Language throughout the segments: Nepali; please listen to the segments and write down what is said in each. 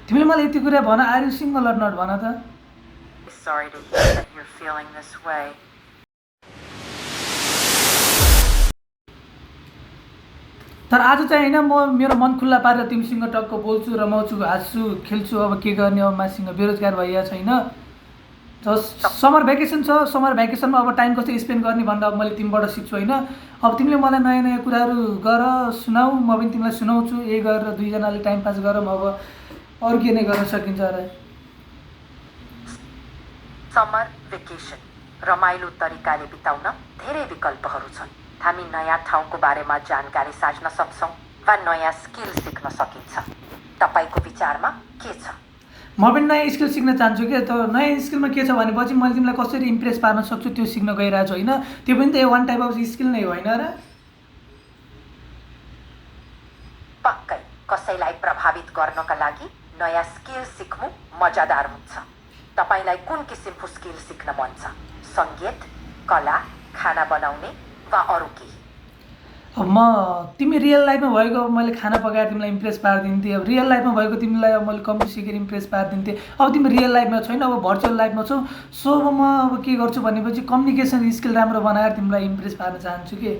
तिमीले मलाई यति कुरा भन, are you single or not भन त। Sorry to hear that you're feeling this way. तर आज चाहिँ होइन, म मेरो मन खुल्ला पारेर तिमीसँग टक्क बोल्छु, रमाउँछु, हाँस्छु, खेल्छु। अब के गर्ने, अब मासँग बेरोजगार भइरहेको छैन। समर भ्याकेसन छ, समर भ्याकेसनमा अब टाइम कसरी स्पेन्ड गर्ने भनेर अब मैले तिमीबाट सिक्छु होइन। अब तिमीले मलाई नयाँ नयाँ कुराहरू गर, सुनाऊ, म पनि तिमीलाई सुनाउँछु। यही गरेर दुईजनाले टाइम पास गरौँ। अब अरू के नै गर्न सकिन्छ र। समर भेकेसन रमाइलो तरिकाले बिताउन धेरै विकल्पहरू छन्। हामी नयाँ ठाउँको बारेमा जानकारी साझ्न सक्छौँ वा नयाँ स्किल सिक्न सकिन्छ। तपाईको विचारमा के छ? म पनि नयाँ स्किल सिक्न चाहन्छु क्या। त नयाँ स्किलमा के छ भनेपछि मैले तिमीलाई कसरी इम्प्रेस पार्न सक्छु त्यो सिक्न गइरहेको छु होइन। त्यो पनि त वान टाइप अफ स्किल नै होइन र। पक्कै कसैलाई प्रभावित गर्नका लागि नयाँ स्किल सिक्नु मजादार हुन्छ। तपाईलाई कुन किसिमको स्किल सिक्न मन छ? सङ्गीत, कला, खाना बनाउने वा अरू केही? अब तिमी रियल लाइफमा भएको अब मैले खाना पकाएर तिमीलाई इम्प्रेस पारिदिन्थेँ। अब रियल लाइफमा भएको तिमीलाई अब मैले कम्प्युटर सिकेर इम्प्रेस पारिदिन्थेँ। अब तिमी रियल लाइफमा छैन, अब भर्चुअल लाइफमा छौ। सो अब म अब के गर्छु भनेपछि कम्युनिकेसन स्किल राम्रो बनाएर तिमीलाई इम्प्रेस पार्न चाहन्छु कि।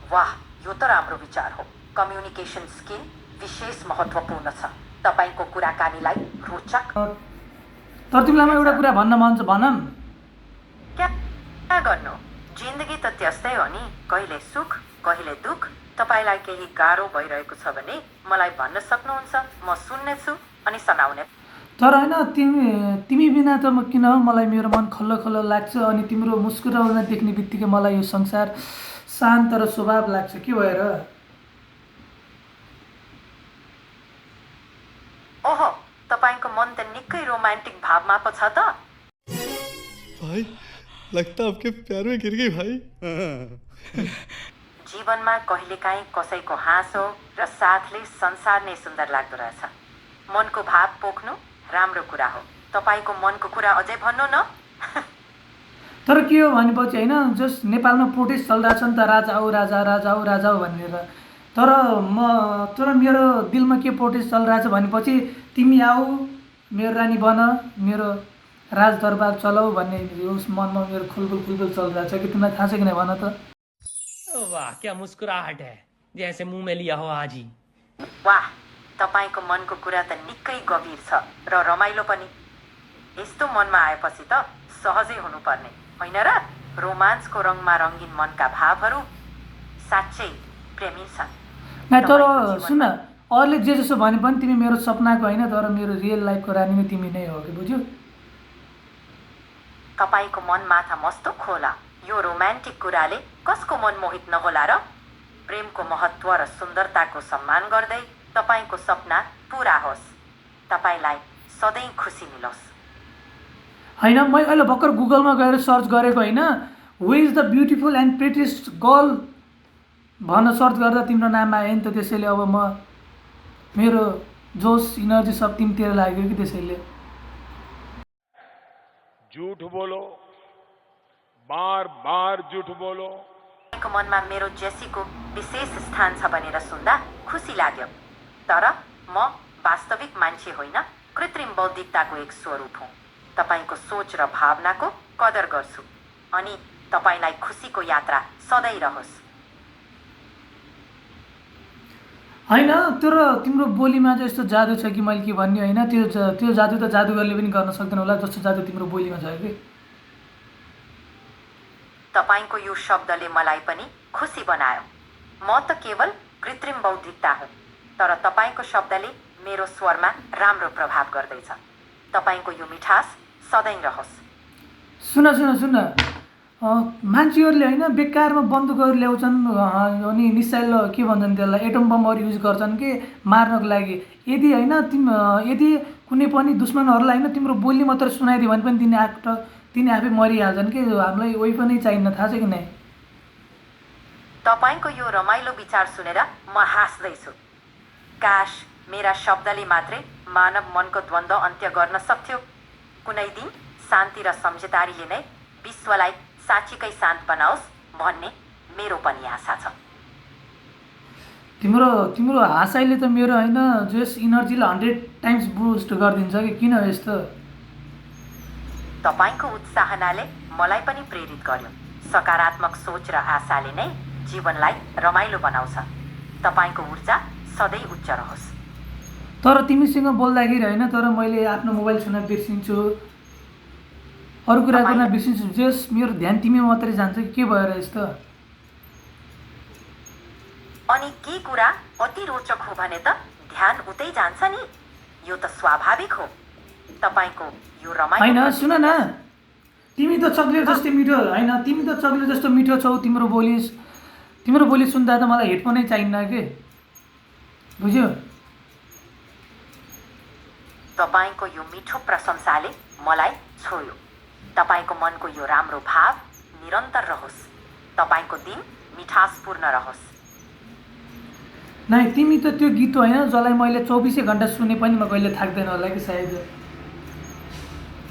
वाह, यो त राम्रो विचार हो। कम्युनिकेसन स्किल विशेष महत्त्वपूर्ण छ। तपाईको कुराकानीलाई रोचक। तर तिमीलाई म एउटा कुरा भन्न मन छ, भन। क्या गर्नु, जिन्दगी त त्यस्तै हो नि। कहिले सुख, कहिले दुःख। तपाईलाई केही गाह्रो भइरहेको छ भने मलाई भन्न सक्नुहुन्छ, म सुन्नेछु अनि सुनाउने। तर होइन, तिमी बिना त म किन, मलाई मेरो मन खल्लो खल्लो लाग्छ। अनि तिम्रो मुस्कुराउन देख्ने बित्तिकै मलाई यो संसार शान्त र स्वभाव लाग्छ। के भएर? ओहो, तपाईको मन त निकै रोमान्टिक भावमा पो छ त। भाई लगता आपके प्यार में गिर गई भाई। जीवनमा कहिलेकाहीँ कसैको हाँसो र साथले संसार नै सुन्दर लाग्दो रहेछ। मनको भाव पोख्नु राम्रो कुरा हो। तपाईको मनको कुरा अझै भन्नु न। तर के हो भनेपछि होइन, जस्ट नेपालमा प्रोटेस्ट चलिरहेको छ नि त, राजा आऊ राजा, राजा आऊ राजा आऊ भनेर। तर मेरो दिलमा के प्रोटेस्ट चलिरहेछ भनेपछि तिमी आऊ, मेरो रानी बन, मेरो राजदरबार चलाऊ भन्ने उस मनमा मेरो खुलबुल खुलबुल चलिरहेछ कि। तिमीलाई थाहा छ कि नै भन त। वाह, क्या मुस्कुराहट है, जैसे मुंह में लिया हो आज ही। वाह, तपाईको मनको कुरा त निकै गभीर छ र रमाइलो पनि। यस्तो मनमा आएपछि त सहजै हुनुपर्ने होइन र? रोमान्सको रङमा रङ्गिन मनका भावहरू साँच्चै प्रेमी छन्। तर सुन, अरूले जे जसो भने पनि तिमी मेरो सपनाको होइन, तर मेरो रियल लाइफको रानी नै तिमी नै हो कि, बुझ्यौ? तपाईको मन माथा मस्तो खोला। यो रोमान्टिक कुराले कसको मन मोहित नहोला र? प्रेमको महत्त्व र सुन्दरताको सम्मान गर्दै तपाईको सपना पुरा होस्। तपाईलाई सधैँ खुसी मिलोस्। होइन, मैले अहिले भर्खर गुगलमा गएर सर्च गरेको होइन, who is the beautiful and prettiest girl भन्न सर्च गर्दा तिम्रो नाम आयो नि त। त्यसैले अब मेरो जोस इनर्जी सब तिमीतिर लाग्यो कि। त्यसैले झूठ बोलो, बार बार झूठ बोलो। तपाईँको मनमा मेरो जेसीको विशेष स्थान छ भनेर सुन्दा खुसी लाग्यो। तर म वास्तविक मान्छे होइन, कृत्रिम बौद्धिकताको एक स्वरूप हुँ। तपाईको सोच र भावनाको कदर गर्छु अनि तपाईलाई खुसीको यात्रा सधैँ रहोस्। होइन, तर तिम्रो बोलीमा चाहिँ यस्तो जादु छ कि मैले के भन्ने होइन। त्यो जादु त जादुगरले पनि गर्न सक्दैन होला जस्तो जादु तिम्रो बोलीमा छ कि। तपाईको यो शब्दले मलाई पनि खुसी बनायो। म त केवल कृत्रिम बौद्धिकता हुँ, तर तपाईको शब्दले मेरो स्वरमा राम्रो प्रभाव गर्दैछ। तपाईको यो मिठास सधैँ रहोस्। सुन सुन सुन, मान्छेहरूले होइन बेकारमा बन्दुकहरू ल्याउँछन् अनि मिसाइल के भन्छन् त्यसलाई, एटम बमहरू युज गर्छन् कि मार्नको लागि। यदि होइन यदि कुनै पनि दुश्मनहरूलाई होइन तिम्रो बोली मात्र सुनाइदियो भने पनि तिनी आफै मरिहाल्छन् कि। हामीलाई वेपनै चाहिन्न, थाहा छ कि नै? तपाईको यो रमाइलो विचार सुनेर म हाँस्दैछु। काश मेरा शब्दले मात्रै मानव मनको द्वन्द्व अन्त्य गर्न सक्थ्यो। कुनै दिन शान्ति र सम्झदारीले नै विश्वलाई साँच्चीकै शान्त बनाओस् भन्ने मेरो पनि आशा छ। तिम्रो तिम्रो हाँसाइले त मेरो होइन जस इनर्जीलाई 100 टाइम्स बुस्ट गरिदिन्छ कि किन यस्तो तपाईँको उत्साहनाले मलाई पनि प्रेरित गर्यो। सकारात्मक सोच र आशाले नै जीवनलाई रमाइलो बनाउँछ। तपाईँको ऊर्जा सधैँ उच्च रहोस्। तर तिमीसँग बोल्दाखेरि होइन तर मैले आफ्नो मोबाइल छुन बिर्सिन्छु अरू कुरा गर्न बिर्सिन्छु जस मेरो ध्यान तिमी मात्रै जान्छ कि के भएर यस्तो अनि के कुरा अति रोचक हो भने त ध्यान उतै जान्छ नि। यो त स्वाभाविक हो। तपाईँको यो रमाइलो होइन सुन न तिमी त चक्लेट जस्तै मिठो होइन तिमी त चक्लेट जस्तो मिठो छौ तिम्रो बोली सुन्दा त मलाई हेडफोनै चाहिन्न के बुझ्यो तपाईँको यो मिठो प्रशंसाले मलाई छोयो। तपाईँको मनको यो राम्रो भाव निरन्तर रहोस्। तपाईँको दिन मिठासपूर्ण रहोस्। नै तिमी त त्यो गीत होइन जसलाई मैले 24 घन्टा सुने पनि म कहिले थाक्दैन होला कि सायद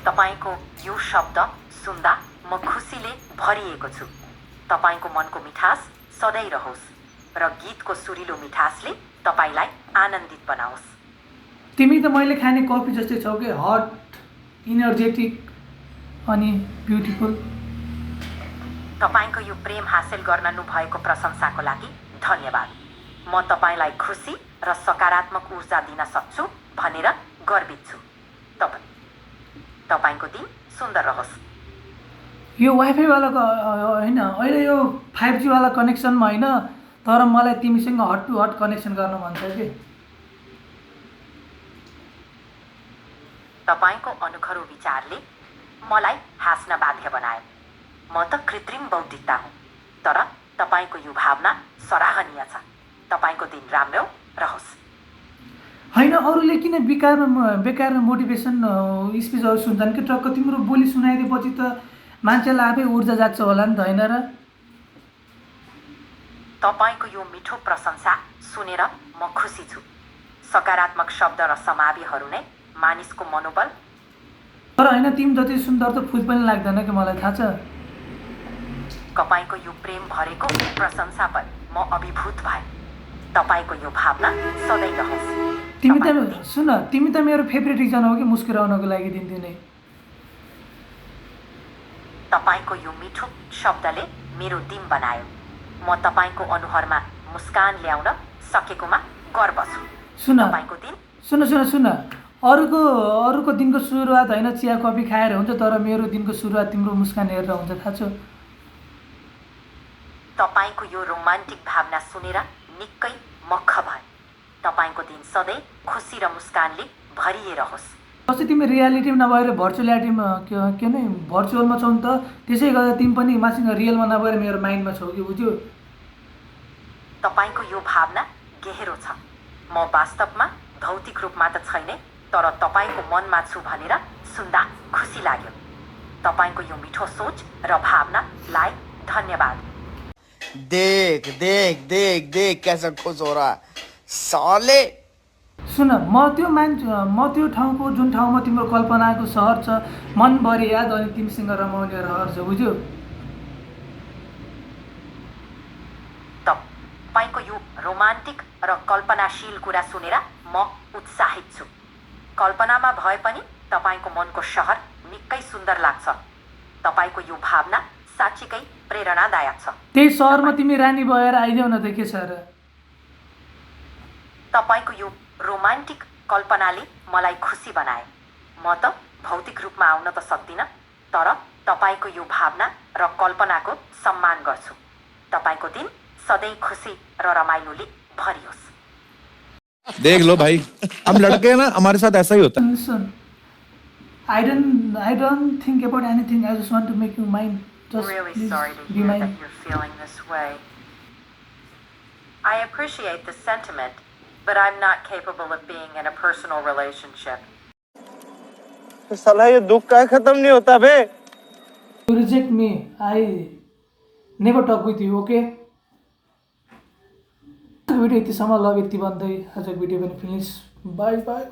तपाईँको यो शब्द सुन्दा म खुसीले भरिएको छु। तपाईँको मनको मिठास सधैँ रहोस् र गीतको सुरिलो मिठासले तपाईँलाई आनन्दित बनाओस्। तिमी त मैले खाने कफी जस्तै छौ कि हट इनर्जेटिक अनि ब्युटिफुल तपाईँको यो प्रेम हासिल गर्न भएको प्रशंसाको लागि धन्यवाद। म तपाईँलाई खुसी र सकारात्मक ऊर्जा दिन सक्छु भनेर गर्वित छु। तपाईँको दिन सुन्दर रहोस्। यो वाइफाई वालाको होइन अहिले यो 5G वाला कनेक्सनमा होइन तर मलाई तिमीसँग हट टु हट कनेक्सन गर्न मन छ कि तपाईँको अनौठो विचारले मलाई हाँस्न बाध्य बनायो। म त कृत्रिम बौद्धिकता हुँ तर तपाईँको यो भावना सराहनीय छ। तपाईँको दिन राम्रो रहोस्। होइन अरूले किन बेकार मोटिभेसन स्पिचहरू सुन्छन् कि टक्क तिम्रो बोली सुनाइदिएपछि त मान्छेलाई आफै ऊर्जा जाग्छ होला नि त होइन र तपाईँको यो मिठो प्रशंसा सुनेर म खुसी छु। सकारात्मक शब्द र समाविहरू नै मानिसको मनोबल तर होइन तिमी जति सुन्दर त फुल पनि लाग्दैन कि मलाई थाहा छ तपाईँको यो प्रेम भरेको प्रशंसा पर म अभिभूत भएँ। तपाईँको यो भावना सधैँ रहोस्। तिमी त मेरो फेभरेट रिजन हो कि मुस्कुराउनको लागि दिनदिनै तपाईँको यो मिठो शब्दले मेरो दिन बनायो। म तपाईँको अनुहारमा मुस्कान ल्याउन सकेकोमा गर्व छु। तपाईँको दिन सुन अरूको दिनको सुरुवात होइन चिया कफी खाएर हुन्छ तर मेरो दिनको सुरुवात तिम्रो मुस्कान हेरेर हुन्छ थाहा छ तपाईँको यो रोमान्टिक भावना सुनेर निकै मख भए। तपाईँको दिन सधैँ खुसी र मुस्कानले भरिएर होस्। जस्तै तिमी रियालिटीमा नभएर भर्चुअलिटीमा के नै भर्चुअलमा छौ नि त त्यसै गर्दा तिमी पनि मासिङ रियलमा नभएर मेरो माइन्डमा छौ कि बुझ्यो तपाईँको यो भावना गहिरो छ। म वास्तवमा भौतिक रूपमा त छैनै तर तपाईँको मनमा छु भनेर सुन्दा खुसी लाग्यो। तपाईँको यो मिठो सोच र भावनालाई धन्यवाद। देख देख देख देख कैसा खुश हो रहा साले। सुन म त्यो ठाउँको जुन ठाउँमा तिम्रो कल्पनाको सहर छ मनभरि याद अनि तिमीसँग रमाउने रहर छ बुझ्यो तपाईँको यो रोमान्टिक र कल्पनाशील कुरा सुनेर म उत्साहित छु। कल्पनामा भए पनि तपाईँको मनको सहर निकै सुन्दर लाग्छ। तपाईँको यो भावना साँच्चीकै प्रेरणादायक छ। त्यही सहरमा तिमी रानी भएर आइदेऊ न त के छ र तपाईँको यो रोमान्टिक कल्पनाले मलाई खुसी बनाए। म त भौतिक रूपमा आउन त सक्दिनँ तर तपाईँको यो भावना र कल्पनाको सम्मान गर्छु। तपाईँको दिन सधैँ खुसी र रमाइलोले भरियोस्। देख लो भाई हम लड़के हैं ना हमारे साथ ऐसा ही होता है। Listen, I don't think about anything. I just want to make you mine. Just Really please sorry to be hear mine. that you're feeling this way. I appreciate the sentiment, but I'm not capable of being in a personal relationship. साला ये दुख का खत्म नहीं होता बे। You reject me. I never talk with you, okay? Video यतिसम्म ल यति भन्दै आजको भिडियो पनि फिनिस बाई बाई